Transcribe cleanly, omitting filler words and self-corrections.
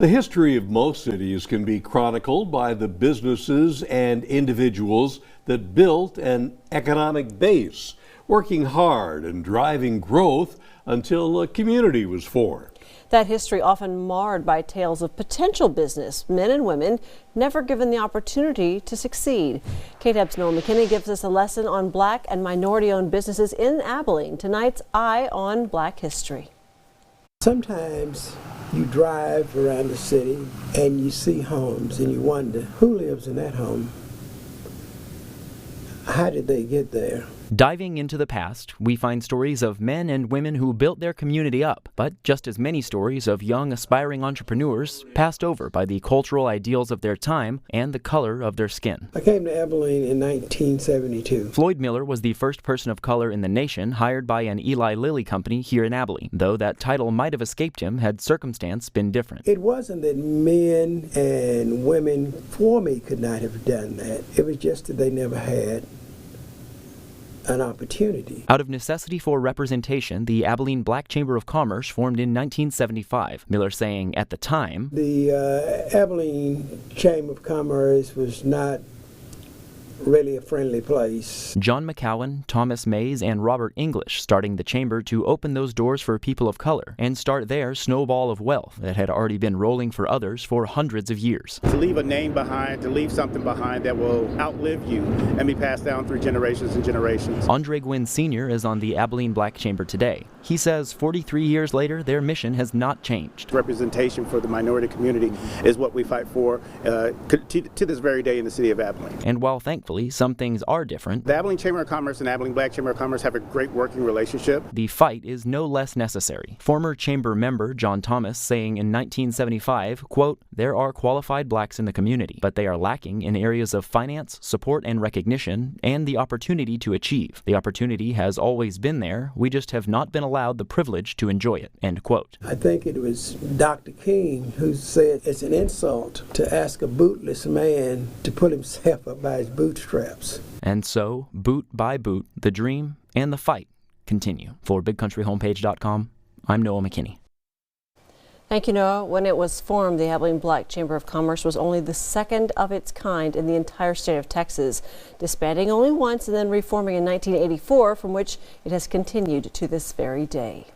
The history of most cities can be chronicled by the businesses and individuals that built an economic base, working hard and driving growth until a community was formed. That history often marred by tales of potential business, men and women never given the opportunity to succeed. KTAB's Noah McKinney gives us a lesson on Black and minority-owned businesses in Abilene. Tonight's Eye on Black History. Sometimes you drive around the city and you see homes and you wonder, who lives in that home? How did they get there? Diving into the past, we find stories of men and women who built their community up, but just as many stories of young aspiring entrepreneurs passed over by the cultural ideals of their time and the color of their skin. I came to Abilene in 1972. Floyd Miller was the first person of color in the nation hired by an Eli Lilly company here in Abilene, though that title might have escaped him had circumstance been different. It wasn't that men and women for me could not have done that. It was just that they never had an opportunity. Out of necessity for representation, the Abilene Black Chamber of Commerce formed in 1975. Miller saying at the time, the Abilene Chamber of Commerce was not really a friendly place. John McCowan, Thomas Mays, and Robert English starting the chamber to open those doors for people of color and start their snowball of wealth that had already been rolling for others for hundreds of years. To leave a name behind, to leave something behind that will outlive you and be passed down through generations and generations. Andre Gwynn Sr. is on the Abilene Black Chamber today. He says 43 years later, their mission has not changed. Representation for the minority community is what we fight for to this very day in the city of Abilene. And while thankfully some things are different, the Abilene Chamber of Commerce and Abilene Black Chamber of Commerce have a great working relationship. The fight is no less necessary. Former chamber member John Thomas saying in 1975, quote, "There are qualified blacks in the community, but they are lacking in areas of finance, support and recognition, and the opportunity to achieve. The opportunity has always been there. We just have not been allowed the privilege to enjoy it," end quote. I think it was Dr. King who said it's an insult to ask a bootless man to pull himself up by his bootstraps. And so, boot by boot, the dream and the fight continue. For BigCountryHomepage.com, I'm Noah McKinney. Thank you, Noah. When it was formed, the Abilene Black Chamber of Commerce was only the second of its kind in the entire state of Texas, disbanding only once and then reforming in 1984, from which it has continued to this very day.